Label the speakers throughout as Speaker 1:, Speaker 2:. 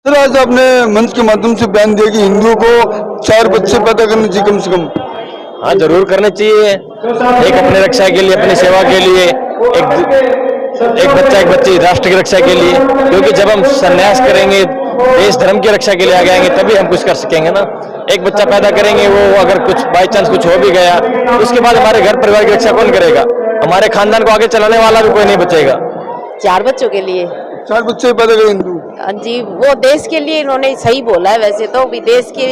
Speaker 1: Sir आज आपने मंच के माध्यम से बयान दिया कि हिंदुओं को 4 बच्चे पैदा करने चाहिए कम से कम।
Speaker 2: हाँ, जरूर करने चाहिए। एक अपनी रक्षा के लिए, अपनी सेवा के लिए, एक बच्चा एक बच्ची राष्ट्र की रक्षा के लिए। क्योंकि जब हम संन्यास करेंगे, देश धर्म की रक्षा के लिए आगे आएंगे, तभी हम कुछ कर सकेंगे ना। एक बच्चा पैदा करेंगे, वो अगर कुछ बाई चांस कुछ हो भी गया तो उसके बाद हमारे घर परिवार की रक्षा कौन करेगा? हमारे खानदान को आगे चलाने वाला भी कोई नहीं बचेगा।
Speaker 3: 4 बच्चों के लिए
Speaker 1: 4 बच्चे पैदा करें हिंदू।
Speaker 3: हाँ जी, वो देश के लिए इन्होंने सही बोला है। वैसे तो भी देश की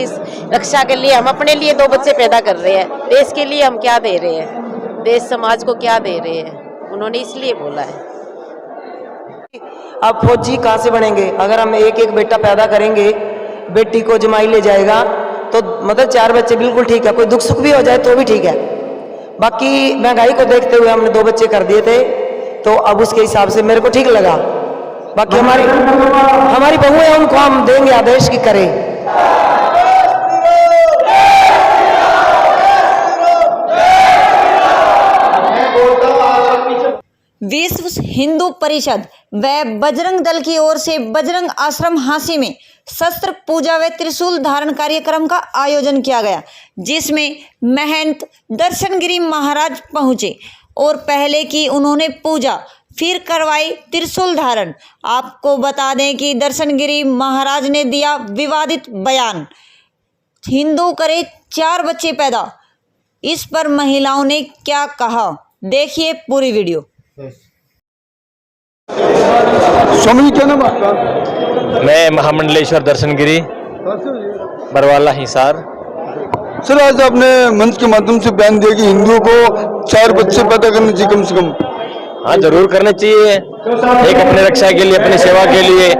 Speaker 3: रक्षा के लिए हम अपने लिए 2 बच्चे पैदा कर रहे हैं। देश के लिए हम क्या दे रहे हैं, देश समाज को क्या दे रहे हैं, उन्होंने इसलिए बोला है।
Speaker 4: अब फौजी कहाँ से बनेंगे? अगर हम एक एक बेटा पैदा करेंगे, बेटी को जमाई ले जाएगा तो मतलब 4 बच्चे बिल्कुल ठीक है। कोई दुख सुख भी हो जाए तो भी ठीक है। बाकी महंगाई को देखते हुए हमने 2 बच्चे कर दिए थे, तो अब उसके हिसाब से मेरे को ठीक लगा। बाकी हमारी बहू है, उनको हम देंगे आदेश की करें।
Speaker 5: विश्व हिंदू परिषद व बजरंग दल की ओर से बजरंग आश्रम हांसी में शस्त्र पूजा व त्रिशूल धारण कार्यक्रम का आयोजन किया गया, जिसमें महंत दर्शनगिरी महाराज पहुंचे और पहले की उन्होंने पूजा, फिर करवाई त्रिशूल धारण। आपको बता दें कि दर्शनगिरी महाराज ने दिया विवादित बयान, हिंदू करे 4 बच्चे पैदा। इस पर महिलाओं ने क्या कहा, देखिए पूरी वीडियो।
Speaker 1: स्वामी जी क्या नाम आपका?
Speaker 2: मैं महामंडलेश्वर दर्शनगिरी, बरवाला हिसार।
Speaker 1: सर आज आपने मंच के माध्यम से बयान दिया कि हिंदुओं को 4 बच्चे पैदा करने चाहिए कम से कम।
Speaker 2: हाँ, जरूर करने चाहिए। एक अपनी रक्षा के लिए, अपनी सेवा के लिए, एक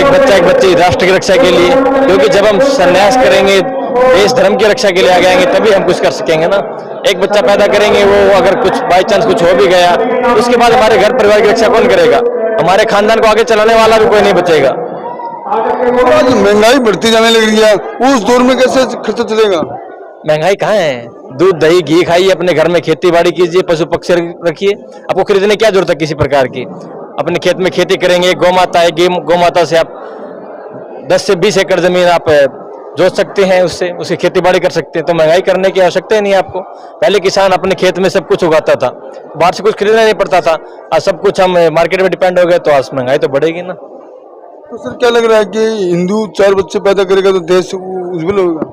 Speaker 2: बच्चा एक बच्ची राष्ट्र की रक्षा के लिए। क्योंकि जब हम संन्यास करेंगे, देश धर्म की रक्षा के लिए आगे आएंगे, तभी हम कुछ कर सकेंगे ना। एक बच्चा पैदा करेंगे, वो अगर कुछ बाई चांस कुछ हो भी गया तो उसके बाद हमारे घर परिवार की रक्षा कौन करेगा? हमारे खानदान को आगे चलाने वाला भी कोई नहीं बचेगा।
Speaker 1: आज महंगाई बढ़ती जाने लग रही है, उस दौर में कैसे खर्चा चलेगा?
Speaker 2: महंगाई कहाँ है? दूध दही घी खाइए, अपने घर में खेती बाड़ी कीजिए, पशु पक्षी रखिए। आपको खरीदने क्या जरूरत है किसी प्रकार की? अपने खेत में खेती करेंगे, गौ माता है, गौ माता से आप 10 से 20 एकड़ जमीन आप जोत सकते हैं, उससे उसकी खेती बाड़ी कर सकते हैं। तो महंगाई करने की आवश्यकता ही नहीं है आपको। पहले किसान अपने खेत में सब कुछ उगाता था, बाहर से कुछ खरीदना नहीं पड़ता था। आज सब कुछ हम मार्केट में डिपेंड हो गए, तो आज महंगाई तो बढ़ेगी ना।
Speaker 1: तो सर क्या लग रहा है कि हिंदू 4 बच्चे पैदा करेगा तो देश उज्जवल होगा?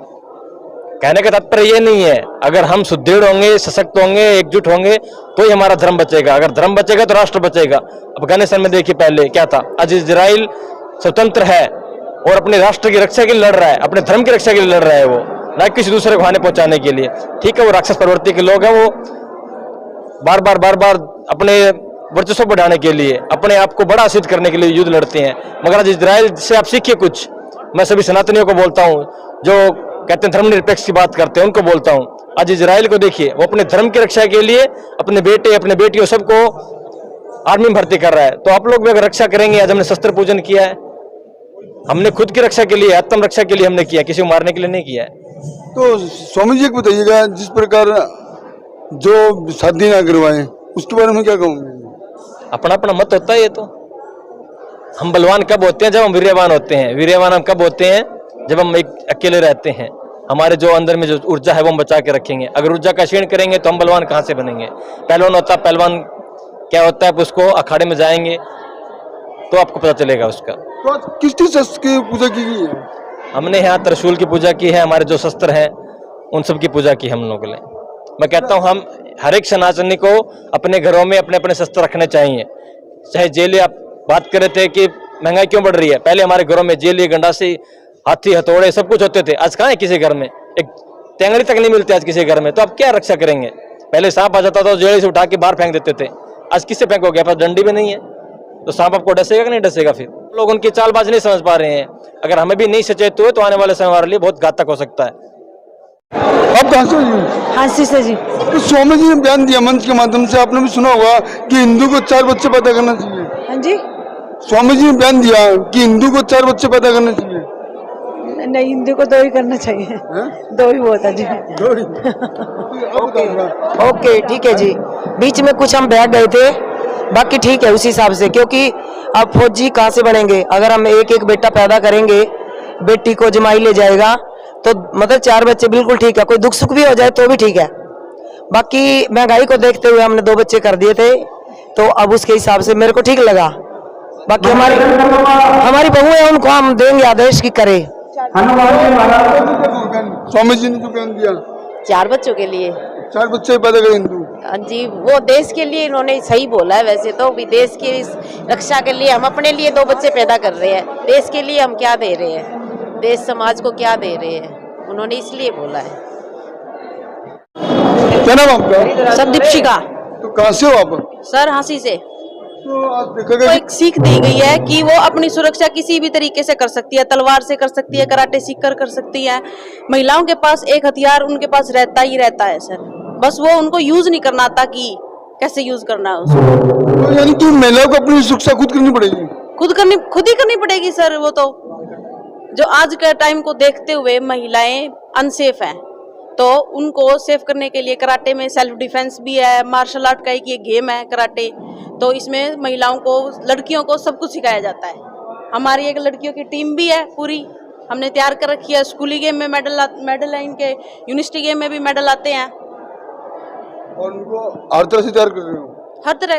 Speaker 2: कहने का तात्पर्य ये नहीं है। अगर हम सुदृढ़ होंगे, सशक्त होंगे, एकजुट होंगे, तो ही हमारा धर्म बचेगा। अगर धर्म बचेगा तो राष्ट्र बचेगा। अफगानिस्तान में देखिए पहले क्या था। आज इजराइल स्वतंत्र है और अपने राष्ट्र की रक्षा के लिए लड़ रहा है, अपने धर्म की रक्षा के लिए लड़ रहा है, वो ना किसी दूसरे को हानि पहुंचाने के लिए। ठीक है, वो राक्षस प्रवृत्ति के लोग हैं, वो बार बार अपने वर्चस्व बढ़ाने के लिए, अपने आप को बड़ा सिद्ध करने के लिए युद्ध लड़ते हैं। मगर आज इजराइल से आप सीखिए कुछ। मैं सभी सनातनियों को बोलता हूँ, जो कहते हैं धर्मनिरपेक्ष की बात करते हैं, उनको बोलता हूँ, आज इजराइल को देखिए, वो अपने धर्म की रक्षा के लिए अपने बेटे अपने बेटियों सबको आर्मी में भर्ती कर रहा है। तो आप लोग भी अगर रक्षा करेंगे, आज हमने शस्त्र पूजन किया है, हमने खुद की रक्षा के लिए, आत्म रक्षा के लिए हमने किया, किसी को मारने के लिए नहीं किया है।
Speaker 1: तो स्वामी जी को बताइएगा, जिस प्रकार जो शादी ना करवाए उसके बारे में क्या कहूँगे?
Speaker 2: अपना अपना मत होता है। ये तो हम बलवान कब होते हैं? जब हम वीर्यवान होते हैं। वीर्यवान हम कब होते हैं? जब हम एक अकेले रहते हैं। हमारे जो अंदर में जो ऊर्जा है वो हम बचा के रखेंगे। अगर ऊर्जा का क्षीण करेंगे तो हम बलवान कहाँ से बनेंगे? पहलवान होता, पहलवान क्या होता है? उसको अखाड़े में जाएंगे तो आपको पता चलेगा उसका।
Speaker 1: तो आज किस किस शस्त्र की पूजा की गई है?
Speaker 2: हमने यहाँ त्रिशूल की पूजा की है, हमारे जो शस्त्र हैं उन सब की पूजा की हम लोगों ने। मैं कहता हूँ हम हर एक सनातनी को अपने घरों में अपने अपने शस्त्र रखने चाहिए। चाहे जेल, आप बात कर रहे थे कि महंगाई क्यों बढ़ रही है, पहले हमारे घरों में जेल, गंडासी, हाथी, हथौड़े सब कुछ होते थे। आज कहाँ है किसी घर में? एक टेंगड़ी तक नहीं मिलती आज किसी घर में। तो आप क्या रक्षा करेंगे? पहले सांप आ जाता था, जेल से उठा के बाहर फेंक देते थे। आज किससे फेंकोगे? पास डंडी भी नहीं है, तो सांप आपको डसेगा कि नहीं डसेगा? फिर लोग उनकी चालबाजी नहीं समझ पा रहे हैं। अगर हमें भी नहीं सचेत हुए तो आने वाले समय हमारे लिए बहुत घातक हो सकता है।
Speaker 1: आप कहाँ से हो जी?
Speaker 3: हांसी से जी।
Speaker 1: तो स्वामी जी ने बयान दिया मंच के माध्यम से, आपने भी सुना होगा कि हिंदू को 4 बच्चे पैदा करना चाहिए।
Speaker 3: हाँ जी।
Speaker 1: स्वामी जी ने बयान दिया कि हिंदू को 4 बच्चे पैदा करने चाहिए।
Speaker 3: नहीं, हिंदू को 2 ही करना चाहिए। 2 ही बहुत है जी।
Speaker 4: ओके ठीक है जी। बीच में कुछ हम बैठ गए थे, बाकी ठीक है उसी हिसाब से, क्योंकि अब फौजी कहाँ से बनेंगे? अगर हम एक एक बेटा पैदा करेंगे, बेटी को जमाई ले जाएगा, तो मतलब 4 बच्चे बिल्कुल ठीक है, कोई दुख सुख भी हो जाए तो भी ठीक है। बाकी महंगाई को देखते हुए हमने 2 बच्चे कर दिए थे, तो अब उसके हिसाब से मेरे को ठीक लगा। बाकी हमारी बहू है, उनको हम देंगे आदेश की करे।
Speaker 1: स्वामी जी ने जो बयान दिया
Speaker 3: 4 बच्चों के लिए
Speaker 1: 4 बच्चे पैदा करें हिंदू।
Speaker 3: हाँ जी, वो देश के लिए इन्होंने सही बोला है। वैसे तो भी देश की इस रक्षा के लिए हम अपने लिए 2 बच्चे पैदा कर रहे हैं। देश के लिए हम क्या दे रहे हैं, देश समाज को क्या दे रहे हैं, उन्होंने इसलिए बोला है।
Speaker 1: क्या नाम आपका?
Speaker 3: सब दीपशिका
Speaker 1: तो कहाँ से हो आप?
Speaker 3: सर हाँसी से।
Speaker 1: तो आज देखा
Speaker 3: को
Speaker 1: गया
Speaker 3: एक सीख दी गई है कि वो अपनी सुरक्षा किसी भी तरीके से कर सकती है, तलवार से कर सकती है, कराटे सीख कर सकती है। महिलाओं के पास एक हथियार उनके पास रहता ही रहता है सर, बस वो उनको यूज नहीं करना आता कि कैसे यूज करना है उसको।
Speaker 1: तो यानी कि महिलाओं को अपनी सुरक्षा खुद करनी पड़ेगी,
Speaker 3: खुद ही करनी पड़ेगी सर। वो तो जो आज के टाइम को देखते हुए महिलाएं अनसेफ हैं, तो उनको सेफ करने के लिए कराटे में सेल्फ डिफेंस भी है, मार्शल आर्ट का एक ये गेम है कराटे, तो इसमें महिलाओं को, लड़कियों को सब कुछ सिखाया जाता है। हमारी एक लड़कियों की टीम भी है पूरी, हमने तैयार कर रखी है। स्कूली गेम में मेडल है, इनके यूनिवर्सिटी गेम में भी मेडल आते हैं,
Speaker 1: और उनको हर तरह से तैयार कर रहे हो।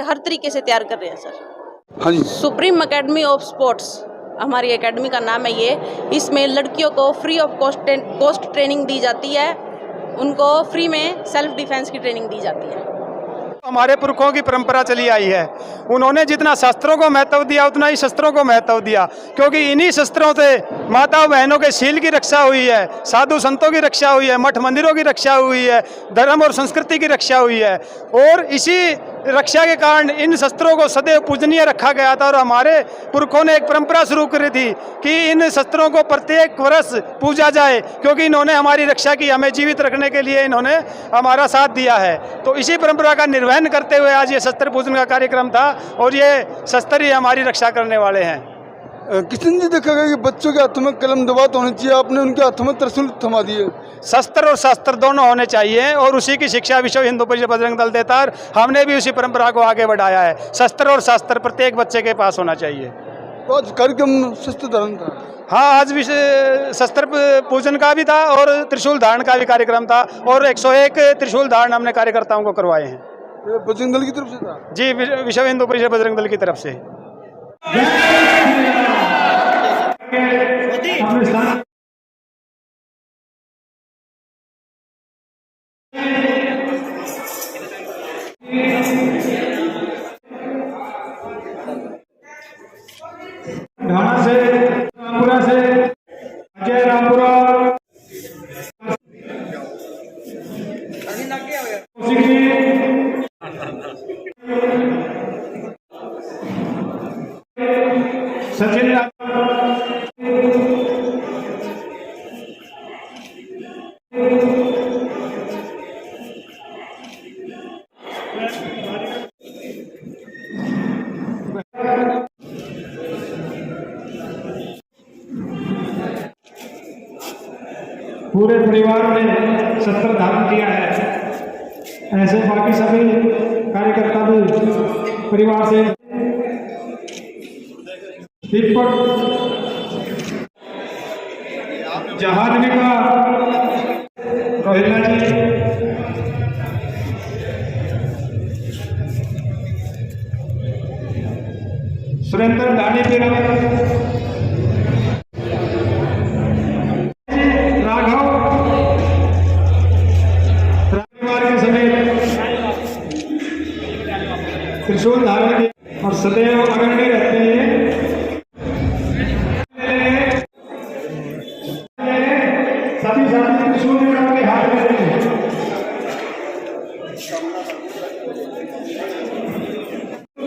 Speaker 3: हर तरीके से तैयार कर रहे हैं सर।
Speaker 1: हाँ जी।
Speaker 3: सुप्रीम एकेडमी ऑफ स्पोर्ट्स हमारी एकेडमी का नाम है ये। इसमें लड़कियों को फ्री ऑफ कॉस्ट ट्रेनिंग दी जाती है, उनको फ्री में सेल्फ डिफेंस की ट्रेनिंग दी जाती है।
Speaker 6: हमारे पुरखों की परंपरा चली आई है, उन्होंने जितना शस्त्रों को महत्व दिया उतना ही शस्त्रों को महत्व दिया, क्योंकि इन्हीं शस्त्रों से माताओं बहनों के शील की रक्षा हुई है, साधु संतों की रक्षा हुई है, मठ मंदिरों की रक्षा हुई है, धर्म और संस्कृति की रक्षा हुई है। और इसी रक्षा के कारण इन शस्त्रों को सदैव पूजनीय रखा गया था। और हमारे पुरखों ने एक परंपरा शुरू करी थी कि इन शस्त्रों को प्रत्येक वर्ष पूजा जाए, क्योंकि इन्होंने हमारी रक्षा की, हमें जीवित रखने के लिए इन्होंने हमारा साथ दिया है। तो इसी परंपरा का निर्वहन करते हुए आज ये शस्त्र पूजन का कार्यक्रम था, और ये शस्त्र ही हमारी रक्षा करने वाले हैं।
Speaker 1: किशन जी, देखा गया कि बच्चों के हाथों में कलम दबात होनी चाहिए, आपने उनके हाथों में त्रिशूल थमा दिए।
Speaker 6: शस्त्र और शास्त्र दोनों होने चाहिए, और उसी की शिक्षा विश्व हिंदू परिषद बजरंग दल देता है। हमने भी उसी परंपरा को आगे बढ़ाया है। शस्त्र और शास्त्र प्रत्येक बच्चे के पास होना चाहिए।
Speaker 1: तो आज कार्यक्रम शस्त्र धारण था।
Speaker 6: हाँ, आज शस्त्र पूजन का भी था और त्रिशूल धारण का भी कार्यक्रम था, और 101 त्रिशूल धारण हमने कार्यकर्ताओं को करवाए हैं।
Speaker 1: ये बजरंग दल की तरफ से था
Speaker 6: जी, विश्व हिंदू परिषद बजरंग दल की तरफ से।
Speaker 7: ढाणा से, रामपुरा से, अजय रामपुरा, सचिन, पूरे परिवार ने शस्त्र धारण किया है। ऐसे बाकी सभी कार्यकर्ता भी परिवार से। दीपक जहाजने का रोहिला जी, सुरेंद्र दानी जी, राघव परिवार के समेत त्रिशूल धारण के और सदैव अग्रणी रहते हैं। सभी साथी त्रिशूल के हाथ में देंगे।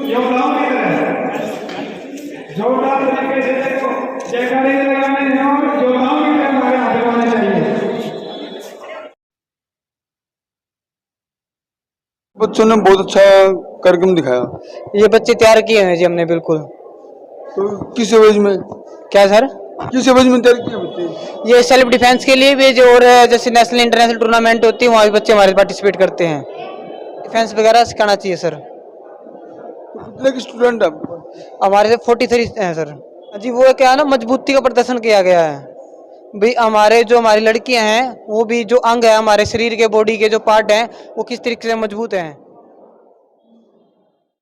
Speaker 7: योद्धाओं की तरह जोरदार तरीके से देखो, जयकारे लगाने और योद्धाओं की तरह हमारे हाथ लगाने चाहिए।
Speaker 1: बच्चों ने बहुत अच्छा कार्यक्रम दिखाया।
Speaker 8: ये बच्चे तैयार किए हैं जी हमने, बिल्कुल।
Speaker 1: तो किस एवज में?
Speaker 8: क्या सर?
Speaker 1: किस एवज में तैयार किए बच्चे?
Speaker 8: ये सेल्फ डिफेंस के लिए भी, जो और जैसे नेशनल इंटरनेशनल टूर्नामेंट होती है वहाँ भी बच्चे हमारे पार्टिसिपेट करते हैं। डिफेंस वगैरह सिखाना चाहिए सर।
Speaker 1: कितने के स्टूडेंट आपके पास?
Speaker 8: हमारे से 43 हैं सर जी। वो क्या है ना, मजबूती का प्रदर्शन किया गया है भाई। हमारी लड़कियां हैं, वो भी जो अंग है हमारे शरीर के, बॉडी के जो पार्ट हैं, वो किस तरीके से मजबूत हैं।